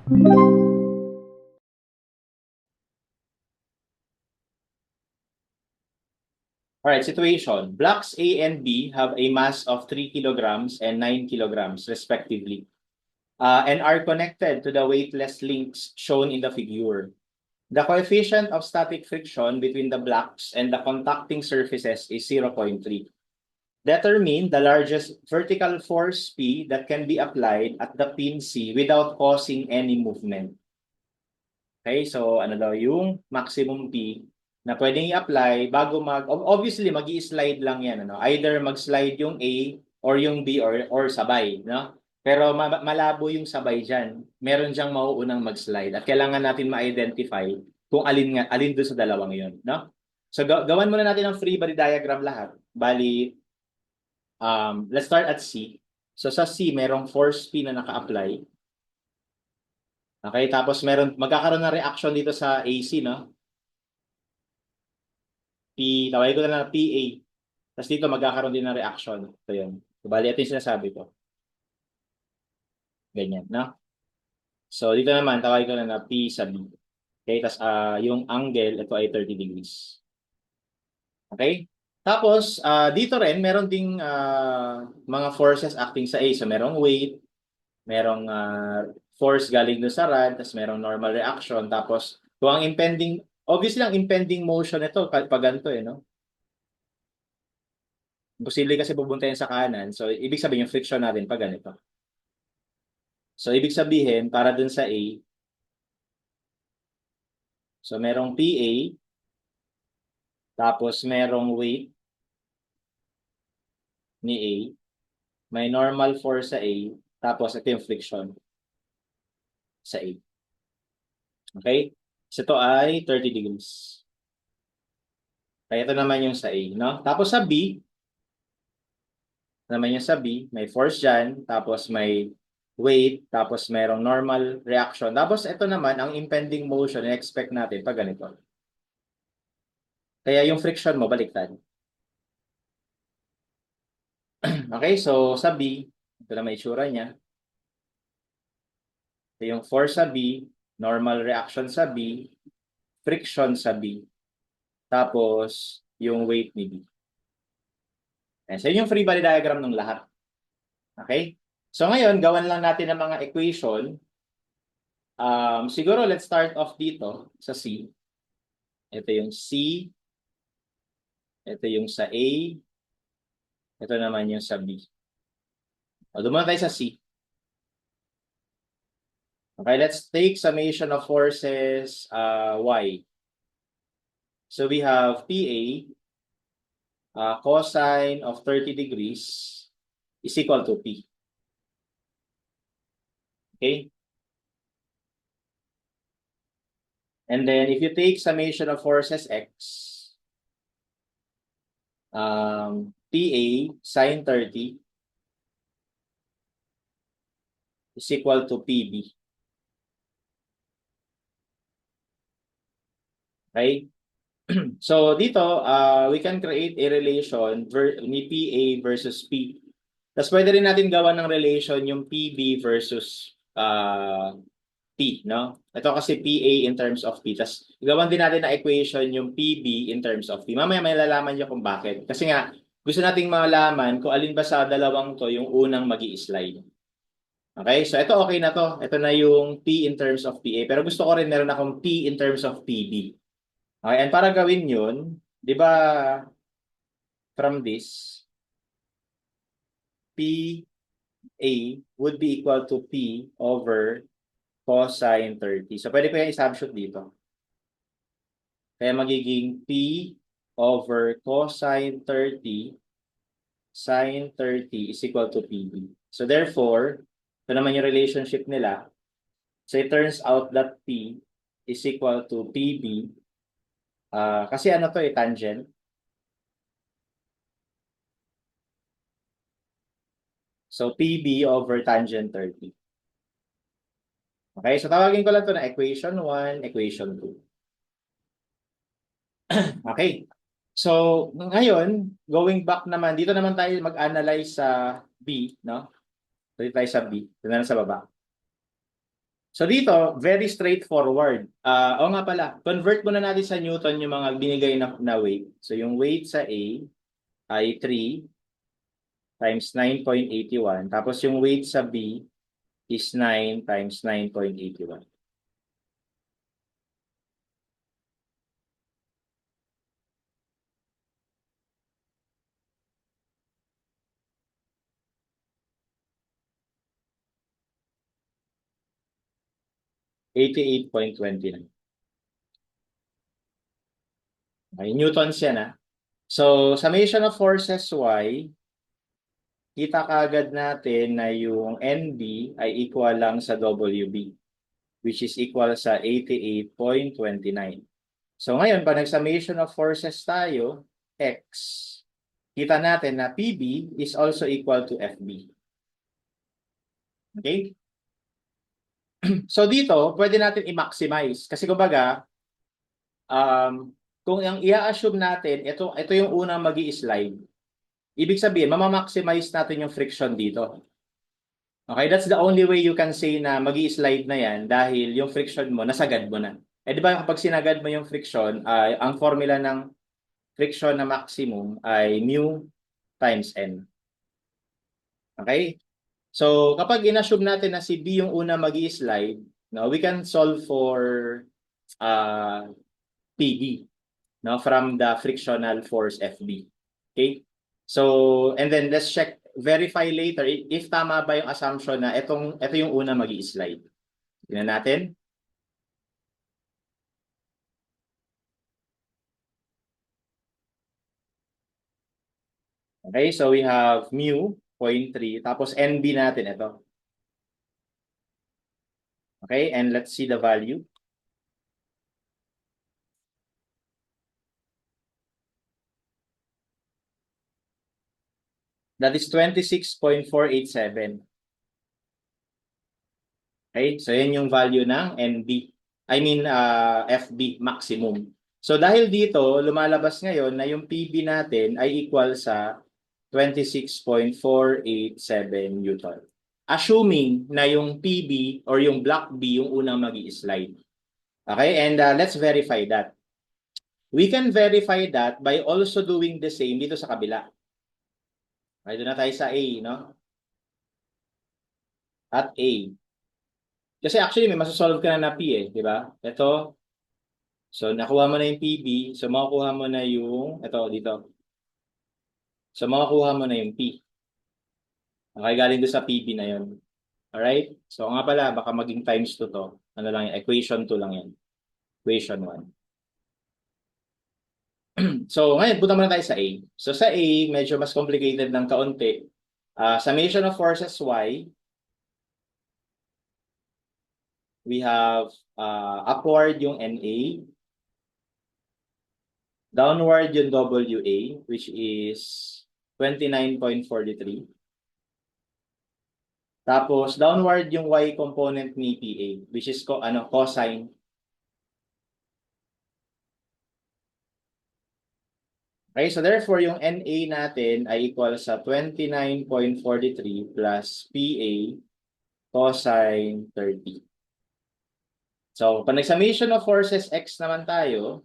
Alright, situation. Blocks A and B have a mass of 3 kilograms and 9 kilograms, respectively, and are connected to the weightless links shown in the figure. The coefficient of static friction between the blocks and the contacting surfaces is 0.3. Determine the largest vertical force P that can be applied at the pin C without causing any movement. Okay, so ano daw yung maximum P na pwedeng i-apply bago obviously magi-slide lang yan, ano? Either mag-slide yung A or yung B or sabay, no? Pero malabo yung sabay diyan. Meron diyang mauunang mag-slide at kailangan natin ma-identify kung alin doon sa dalawang 'yon, no? So gawan muna natin ang free body diagram lahat. Bali let's start at C. So sa C merong force P na naka-apply. Okay, tapos magkakaroon ng reaction dito sa AC, no? Tawagin ko na PA. Tapos dito magkakaroon din ng reaction. Ito yun. So, bali, ito yung sinasabi ko. Ganyan, no? So, dito naman, tawagin ko na P sa B. Okay, tapos yung angle, ito ay 30 degrees. Okay? Tapos, dito rin, meron ding mga forces acting sa A. So, merong weight, merong force galing doon sa rod, tapos merong normal reaction. Tapos, kung ang impending, obviously, ang impending motion ito, pag ganito no? Posible kasi pupunta yan sa kanan. So, ibig sabihin yung friction natin pag ganito. So, ibig sabihin, para dun sa A, so merong PA, tapos merong weight ni A, may normal force sa A, tapos ito yung friction sa A. Okay? So, ito ay 30 degrees. Kaya ito naman yung sa A, no? Tapos sa B, naman yung sa B, may force dyan, tapos may weight, tapos merong normal reaction. Tapos ito naman, ang impending motion, na-expect natin pag ganito. Kaya yung friction mo, baliktad. Okay, so sa B, ito na may itsura niya. Ito yung force sa B, normal reaction sa B, friction sa B, tapos yung weight ni B. And so yun yung free body diagram ng lahat. Okay? So ngayon, gawan lang natin ng mga equation. Siguro let's start off dito sa C. Ito yung C. Ito yung sa A. Ito naman yung sa B. O, dumuna tayo sa C. Okay, let's take summation of forces Y. So we have PA, cosine of 30 degrees is equal to P. Okay? And then if you take summation of forces X, PA sine 30 is equal to PB. Okay? So dito, we can create a relation ni PA versus P. Tapos pwede rin natin gawa ng relation yung PB versus P, no? Ito kasi PA in terms of P. Tapos gawan din natin na equation yung PB in terms of P. Mamaya may lalaman niyo kung bakit. Kasi nga, gusto nating malaman kung alin ba sa dalawang to yung unang magi-slide. Okay? So ito okay na to. Ito na yung P in terms of PA. Pero gusto ko rin meron akong P in terms of PB. Okay, and para gawin yun, di ba, from this, PA would be equal to P over cosine 30. So, pwede ko yung i-substitute dito. Kaya magiging P over cosine 30 sine 30 is equal to PB. So, therefore, ito naman yung relationship nila. So, it turns out that P is equal to PB. Kasi ano to tangent. So, PB over tangent 30. Okay, so tawagin ko lang to na equation 1, equation 2. Okay. So, ngayon, going back naman, dito naman tayo mag-analyze sa B, no? Dito tayo sa B, dito na sa baba. So dito, very straightforward. O nga pala, convert muna natin sa Newton yung mga binigay na weight. So yung weight sa A ay 3 times 9.81. Tapos yung weight sa B is 9 times 9.81. $88.29. Okay, newtons yan ah. So, summation of forces Y, kita kaagad natin na yung NB ay equal lang sa WB, which is equal sa 88.29. So, ngayon, pag nag-summation of forces tayo, X, kita natin na PB is also equal to FB. Okay? So, dito, pwede natin i-maximize. Kasi kumbaga, kung ang i-assume natin, ito yung unang magi-slide. Ibig sabihin, mamamaximize natin yung friction dito. Okay, that's the only way you can say na magi-slide na yan dahil yung friction mo, nasagad mo na. Eh di ba kapag sinagad mo yung friction, ang formula ng friction na maximum ay mu times n. Okay? So, kapag in-assume natin na si B yung una magi-slide, no, we can solve for uh, PB, no, from the frictional force FB. Okay? So, and then let's check, verify later if tama ba yung assumption na ito yung una magi-slide. Tingnan natin. Okay, so we have mu 0.3 tapos NB natin ito. Okay, and let's see the value. That is 26.487. Okay, so yan yung value ng NB. I mean, FB maximum. So dahil dito, lumalabas ngayon na yung PB natin ay equal sa 26.487 Newton. Assuming na yung PB or yung block B yung unang magi-slide. Okay, and let's verify that. We can verify that by also doing the same dito sa kabila. Okay, doon na tayo sa A, no? At A. Kasi actually may masasolve ka na P di ba? Ito, so nakuha mo na yung PB, so makukuha mo na yung, ito dito. So makukuha mo na yung P. Okay, galing doon sa PB na yun. Alright? So nga pala, baka maging times 2 to. Ano lang yan? Equation 2 lang yan. Equation 1. So ngayon, punta muna tayo sa A. So sa A, medyo mas complicated ng kaunti. Summation of forces Y, we have upward yung NA, downward yung WA, which is 29.43. Tapos downward yung Y component ni PA, which is cosine. Okay, so therefore yung NA natin ay equal sa 29.43 plus PA cosine 30. So, pag nag-summation of forces X naman tayo,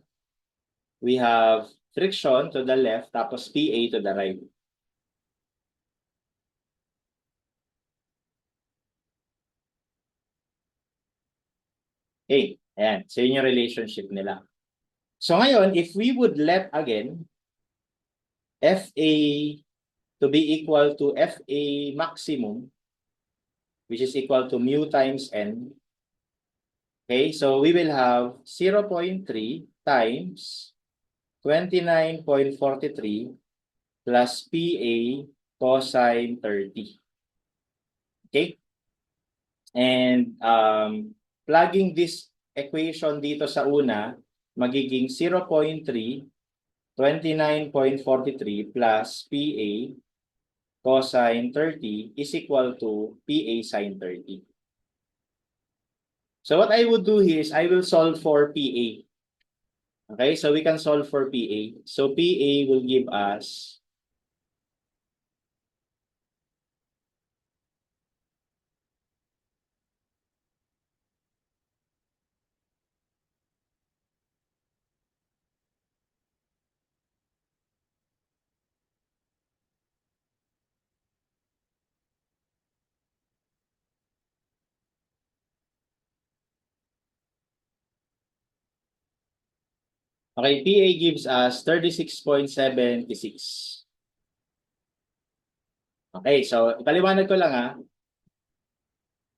we have friction to the left, tapos PA to the right. Okay, ayan. So, yun yung relationship nila. So, ngayon, if we would let, again, FA to be equal to FA maximum, which is equal to mu times N. Okay, so we will have 0.3 times 29.43 plus PA cosine 30. Okay? And plugging this equation dito sa una, magiging 0.3, 29.43 plus PA cosine 30 is equal to PA sine 30. So what I would do here is I will solve for PA. Okay, so we can solve for PA. So PA will give us Okay, PA gives us 36.76. Okay, so ipaliwanag ko lang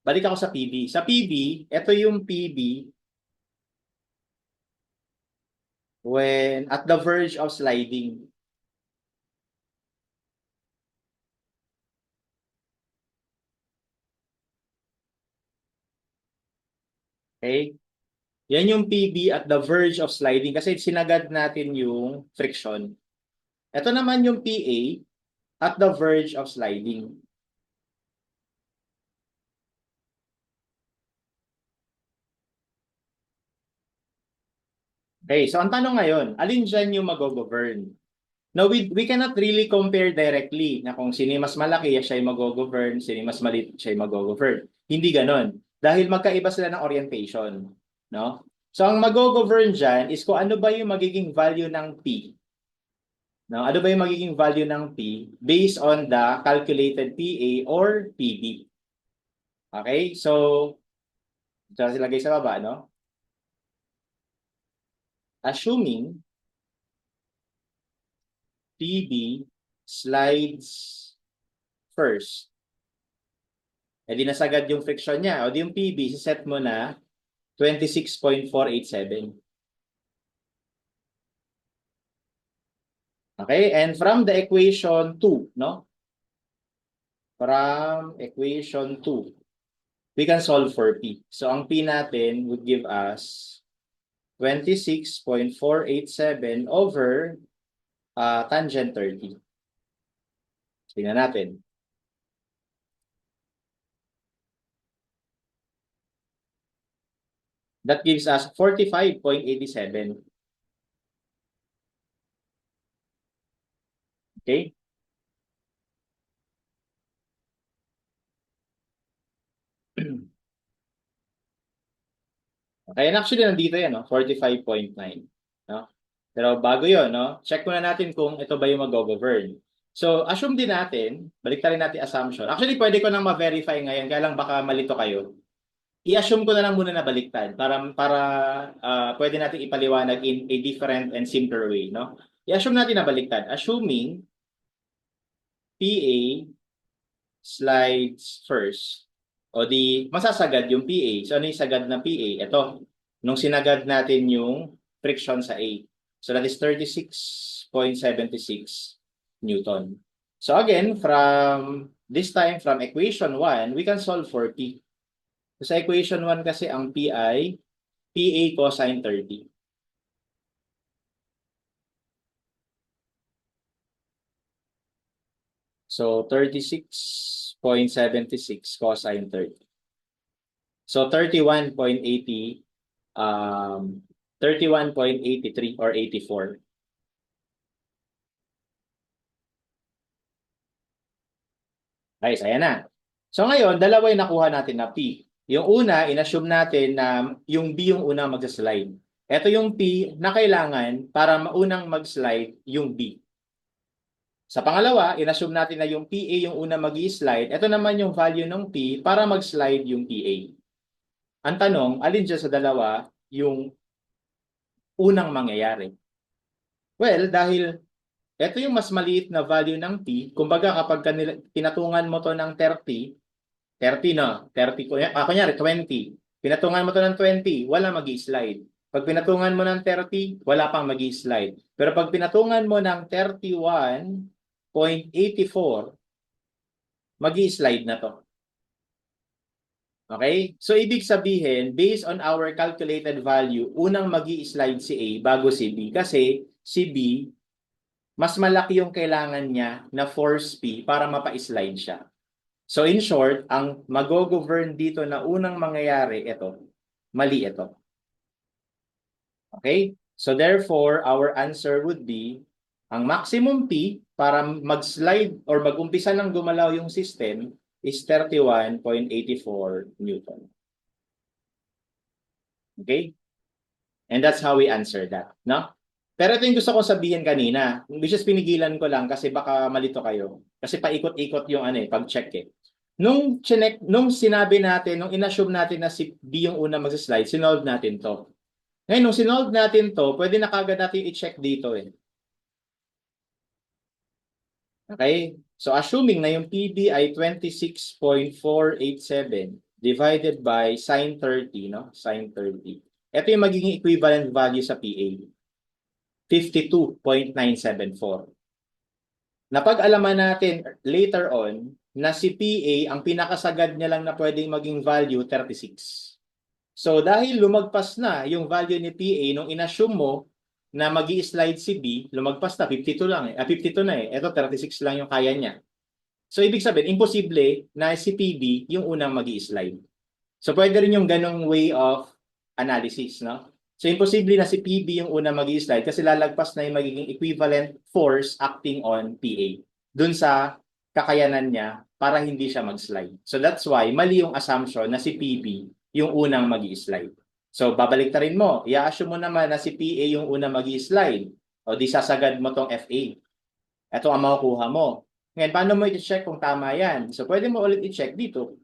balik ako sa PB. Sa PB, ito yung PB when at the verge of sliding. Okay? Yan yung PB at the verge of sliding kasi sinagad natin yung friction. Ito naman yung PA at the verge of sliding. Okay, so ang tanong ngayon, alin dyan yung mag-govern? Now, we cannot really compare directly na kung sino yung mas malaki, siya yung mag-govern, sino yung mas maliit, siya yung mag-govern. Hindi ganon. Dahil magkaiba sila ng orientation. No? So, ang mag-govern dyan is kung ano ba yung magiging value ng P. No? Ano ba yung magiging value ng P based on the calculated PA or PB. Okay? So, ito silagay sa baba, no? Assuming PB slides first. E di nasagad yung friction niya. O di yung PB, set mo na 26.487. Okay? And from the equation 2, no? From equation 2, we can solve for P. So, ang P natin would give us 26.487 over tangent 30. Tingnan natin. That gives us 45.87. Okay? Okay, and actually nandito yan, no? 45.9. No? Pero bago yon, no? Check muna natin kung ito ba yung mag-govern. So, assume din natin, baliktarin natin assumption. Actually, pwede ko nang ma-verify ngayon, kaya lang baka malito kayo. I-assume ko na lang muna na baliktad para pwede natin ipaliwanag in a different and simpler way, no? I-assume natin na baliktad. Assuming PA slides first, o di masasagad yung PA. So, ano yung sagad na PA? Ito, nung sinagad natin yung friction sa A. So, that is 36.76 Newton. So, again, from this time, from equation 1, we can solve for P. So, sa equation 1 kasi, ang P ay PA cosine 30. So, 36.76 cosine 30. So, 31.83 or 84. Okay, saya na. So ngayon, dalawa yung nakuha natin na P. Yung una, inassume natin na yung B yung unang mag-slide. Ito yung P na kailangan para maunang mag-slide yung B. Sa pangalawa, inassume natin na yung PA yung unang mag-slide. Ito naman yung value ng P para mag-slide yung PA. Ang tanong, alin dyan sa dalawa yung unang mangyayari? Well, dahil ito yung mas maliit na value ng P, kumbaga kapag pinatungan mo to ng 30 na, 30 kunyari 20. Pinatungan mo to ng 20, wala magi-slide. Pag pinatungan mo ng 30, wala pang magi-slide. Pero pag pinatungan mo ng 31.84, magi-slide na to. Okay? So, ibig sabihin, based on our calculated value, unang magi-slide si A bago si B. Kasi si B, mas malaki yung kailangan niya na force P para mapa-slide siya. So in short, ang mag-govern dito na unang mangyayari, ito, mali ito. Okay? So therefore, our answer would be, ang maximum P para mag-slide or mag-umpisa ng gumalaw yung system is 31.84 Newton. Okay? And that's how we answer that. No? Pero ito yung gusto kong sabihin kanina. Which is pinigilan ko lang kasi baka malito kayo. Kasi paikot-ikot yung pag-check eh. Nung sinabi natin, nung inassume natin na si B yung una mag-slide, sinolve natin to. Ngayon, nung sinolve natin to, pwede na kagad natin i-check dito eh. Okay? So, assuming na yung PB ay 26.487 divided by sine 30, no? Sine 30. Ito yung magiging equivalent value sa PA. 52.974. Napag-alaman natin later on na si PA, ang pinakasagad niya lang na pwedeng maging value, 36. So, dahil lumagpas na yung value ni PA nung inassume mo na magi-slide si B, lumagpas na, 52 lang eh. 52 na eh. Ito, 36 lang yung kaya niya. So, ibig sabihin, imposible na si PB yung unang magi-slide. So, pwede rin yung ganong way of analysis, no? So, imposible na si PB yung unang magi-slide kasi lalagpas na yung magiging equivalent force acting on PA dun sa kakayanan niya para hindi siya mag-slide. So, that's why mali yung assumption na si PB yung unang magi-slide. So, babaliktarin mo. I-assume mo naman na si PA yung unang magi-slide. O di sasagad mo tong FA. Ito ang makukuha mo. Ngayon, paano mo i-check kung tama yan? So, pwede mo ulit i-check dito.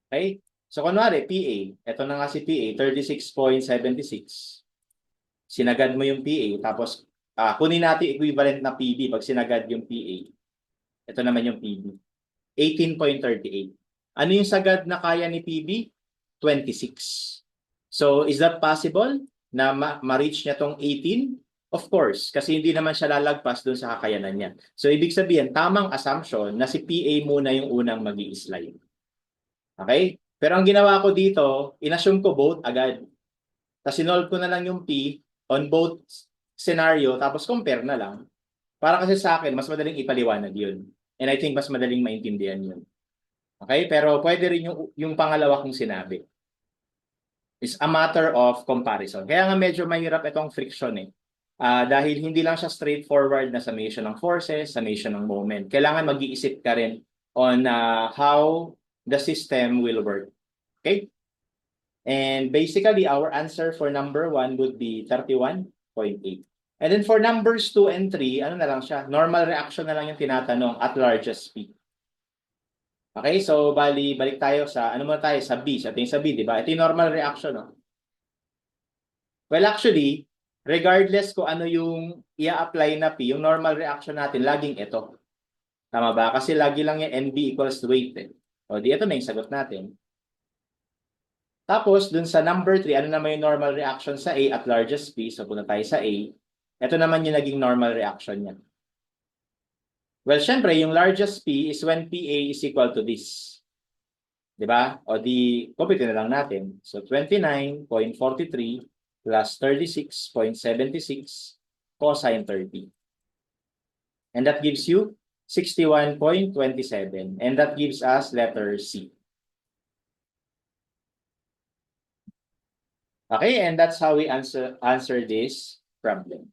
Okay? So, kunwari, PA. Ito na nga si PA, 36.76. Sinagad mo yung PA, tapos kunin natin equivalent na PB pag sinagad yung PA. Ito naman yung PB. 18.38. Ano yung sagad na kaya ni PB? 26. So, is that possible na ma-reach niya tong 18? Of course, kasi hindi naman siya lalagpas doon sa kakayanan niya. So, ibig sabihin, tamang assumption na si PA muna yung unang mag-i-slide. Okay? Pero ang ginawa ko dito, inassume ko both agad. Tapos sinolve ko na lang yung P on both scenario, tapos compare na lang. Para kasi sa akin, mas madaling ipaliwanag yun. And I think mas madaling maintindihan yun. Okay? Pero pwede rin yung pangalawa kong sinabi. It's a matter of comparison. Kaya nga medyo mahirap itong friction eh. Dahil hindi lang siya straightforward na summation ng forces, summation ng moment. Kailangan mag-iisip ka rin on how the system will work. Okay? And basically, our answer for number 1 would be 31.8. And then for numbers 2 and 3, ano na lang siya? Normal reaction na lang yung tinatanong at largest speed. Okay, so balik tayo sa, ano muna tayo, sa B. Sa tingin sa B, di ba? Ito yung normal reaction, no? Well, actually, regardless kung ano yung i-apply na P, yung normal reaction natin, laging ito. Tama ba? Kasi lagi lang yung NB equals weight. Eh. O, di ito na yung sagot natin. Tapos, dun sa number 3, ano naman yung normal reaction sa A at largest P? So, punta tayo sa A. Ito naman yung naging normal reaction niya. Well, syempre, yung largest P is when PA is equal to this. Diba? O di, compute na lang natin. So, 29.43 plus 36.76 cosine 30. And that gives you 61.27. And that gives us letter C. Okay, and that's how we answer this problem.